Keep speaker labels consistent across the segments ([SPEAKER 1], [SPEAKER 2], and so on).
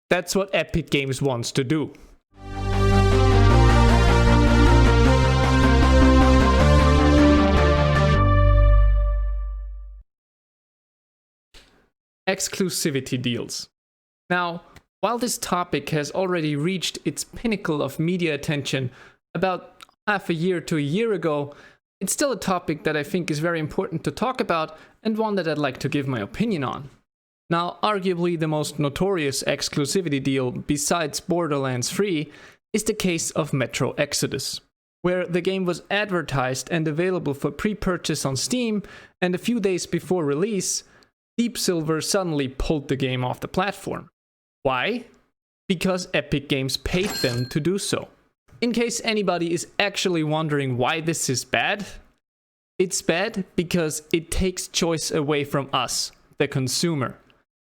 [SPEAKER 1] That's what Epic Games wants to do. Exclusivity deals. Now, while this topic has already reached its pinnacle of media attention about half a year to a year ago, it's still a topic that I think is very important to talk about and one that I'd like to give my opinion on. Now, arguably the most notorious exclusivity deal besides Borderlands 3 is the case of Metro Exodus, where the game was advertised and available for pre-purchase on Steam, and a few days before release, Deep Silver suddenly pulled the game off the platform. Why? Because Epic Games paid them to do so. In case anybody is actually wondering why this is bad, it's bad because it takes choice away from us, the consumer.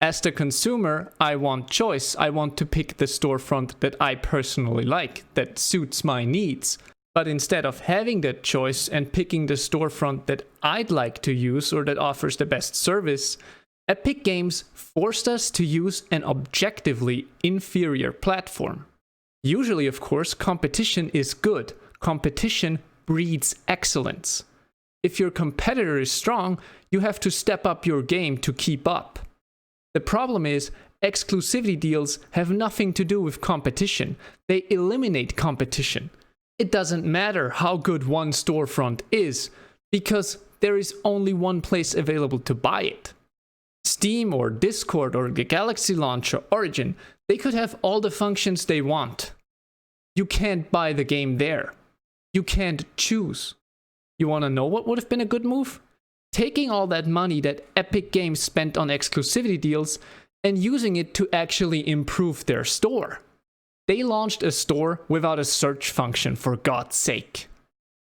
[SPEAKER 1] As the consumer, I want choice. I want to pick the storefront that I personally like, that suits my needs. But instead of having that choice and picking the storefront that I'd like to use or that offers the best service, Epic Games forced us to use an objectively inferior platform. Usually, of course, competition is good. Competition breeds excellence. If your competitor is strong, you have to step up your game to keep up. The problem is, exclusivity deals have nothing to do with competition. They eliminate competition. It doesn't matter how good one storefront is, because there is only one place available to buy it. Steam or Discord or the Galaxy Launcher, Origin, they could have all the functions they want. You can't buy the game there. You can't choose. You want to know what would have been a good move? Taking all that money that Epic Games spent on exclusivity deals and using it to actually improve their store. They launched a store without a search function, for God's sake.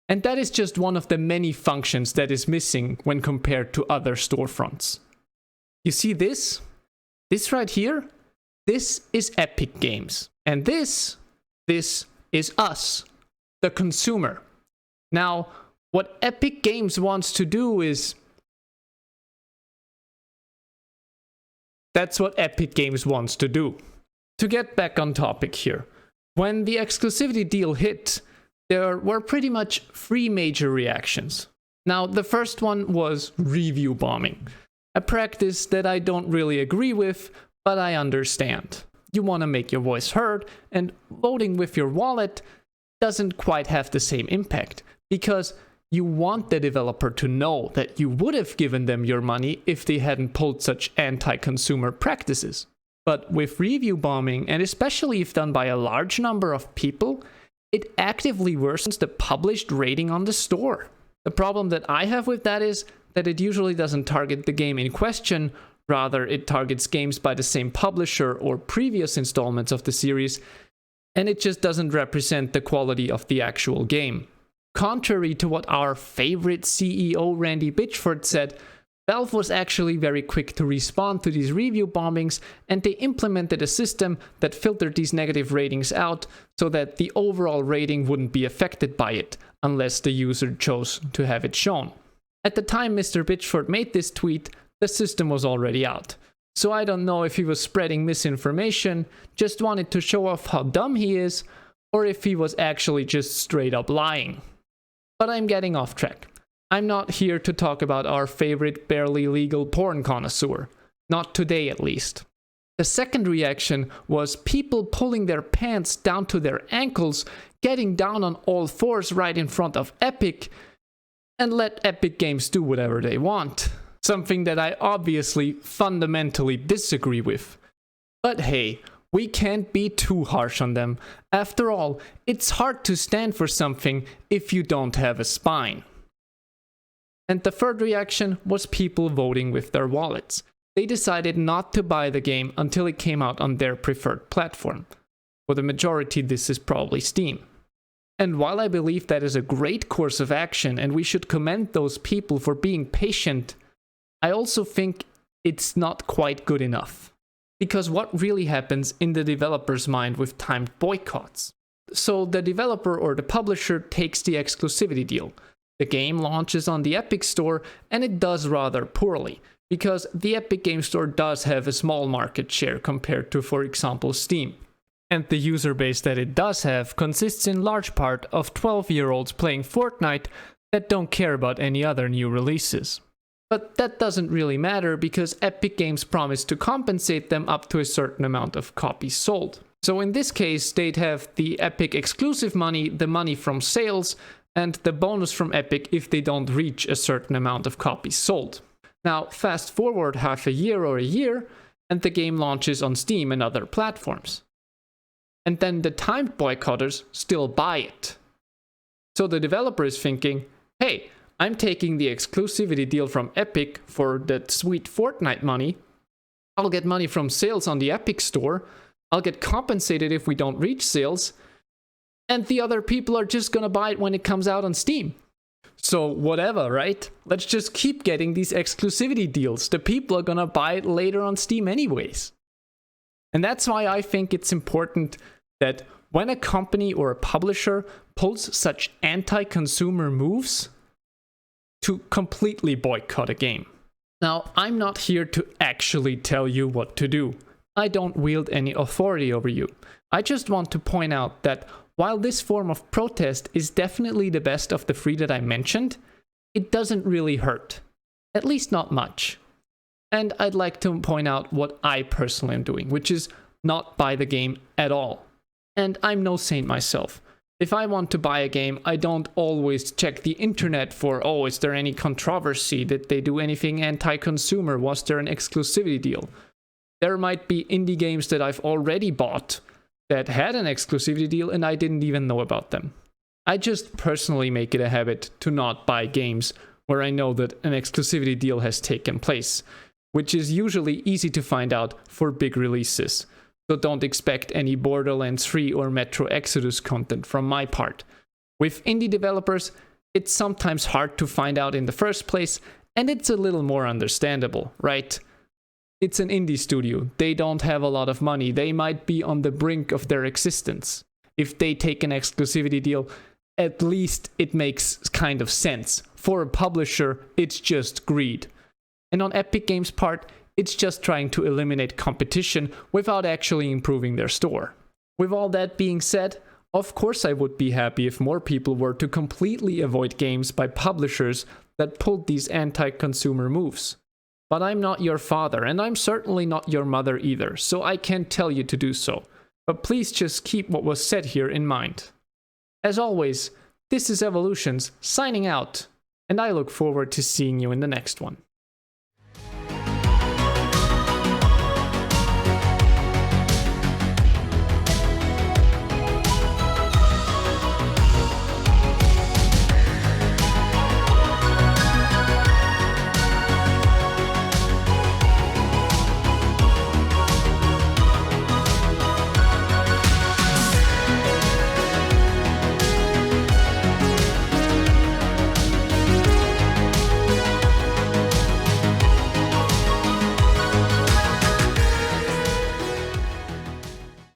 [SPEAKER 1] And that is just one of the many functions that is missing when compared to other storefronts. You see this? This right here? This is Epic Games. And this is us, the consumer. Now, what Epic Games wants to do is... That's what Epic Games wants to do. To get back on topic here, when the exclusivity deal hit, there were pretty much three major reactions. Now, the first one was review bombing. A practice that I don't really agree with, but I understand. You want to make your voice heard, and voting with your wallet doesn't quite have the same impact, because you want the developer to know that you would have given them your money if they hadn't pulled such anti-consumer practices. But with review bombing, and especially if done by a large number of people, it actively worsens the published rating on the store. The problem that I have with that is that it usually doesn't target the game in question, rather it targets games by the same publisher or previous installments of the series, and it just doesn't represent the quality of the actual game. Contrary to what our favorite CEO Randy Bitchford said, Valve was actually very quick to respond to these review bombings, and they implemented a system that filtered these negative ratings out so that the overall rating wouldn't be affected by it, unless the user chose to have it shown. At the time Mr. Bitchford made this tweet, the system was already out. So I don't know if he was spreading misinformation, just wanted to show off how dumb he is, or if he was actually just straight up lying. But I'm getting off track. I'm not here to talk about our favorite barely legal porn connoisseur. Not today, at least. The second reaction was people pulling their pants down to their ankles, getting down on all fours right in front of Epic, and let Epic Games do whatever they want. Something that I obviously fundamentally disagree with. But hey, we can't be too harsh on them. After all, it's hard to stand for something if you don't have a spine. And the third reaction was people voting with their wallets. They decided not to buy the game until it came out on their preferred platform. For the majority, this is probably Steam. And while I believe that is a great course of action and we should commend those people for being patient, I also think it's not quite good enough. Because what really happens in the developer's mind with timed boycotts? So the developer or the publisher takes the exclusivity deal. The game launches on the Epic Store and it does rather poorly. because the Epic Game Store does have a small market share compared to, for example, Steam. And the user base that it does have consists in large part of 12-year-olds playing Fortnite that don't care about any other new releases. But that doesn't really matter because Epic Games promised to compensate them up to a certain amount of copies sold. So in this case, they'd have the Epic exclusive money, the money from sales, and the bonus from Epic if they don't reach a certain amount of copies sold. Now, fast forward half a year or a year, and the game launches on Steam and other platforms. And then the timed boycotters still buy it. So the developer is thinking, hey, I'm taking the exclusivity deal from Epic for that sweet Fortnite money. I'll get money from sales on the Epic store. I'll get compensated if we don't reach sales. And the other people are just gonna buy it when it comes out on Steam. So whatever, right? Let's just keep getting these exclusivity deals. The people are gonna buy it later on Steam anyways. And that's why I think it's important that when a company or a publisher pulls such anti-consumer moves, to completely boycott a game. Now, I'm not here to actually tell you what to do. I don't wield any authority over you. I just want to point out that while this form of protest is definitely the best of the three that I mentioned, it doesn't really hurt. At least not much. And I'd like to point out what I personally am doing, which is not buy the game at all. And I'm no saint myself. If I want to buy a game, I don't always check the internet for, oh, is there any controversy? Did they do anything anti-consumer? Was there an exclusivity deal? There might be indie games that I've already bought that had an exclusivity deal and I didn't even know about them. I just personally make it a habit to not buy games where I know that an exclusivity deal has taken place, which is usually easy to find out for big releases. So don't expect any Borderlands 3 or Metro Exodus content from my part. With indie developers, it's sometimes hard to find out in the first place, and it's a little more understandable, right? It's an indie studio. They don't have a lot of money. They might be on the brink of their existence. If they take an exclusivity deal, at least it makes kind of sense. For a publisher, it's just greed. And on Epic Games' part, it's just trying to eliminate competition without actually improving their store. With all that being said, of course I would be happy if more people were to completely avoid games by publishers that pulled these anti-consumer moves. But I'm not your father, and I'm certainly not your mother either, so I can't tell you to do so. But please just keep what was said here in mind. As always, this is Evolutionz signing out, and I look forward to seeing you in the next one.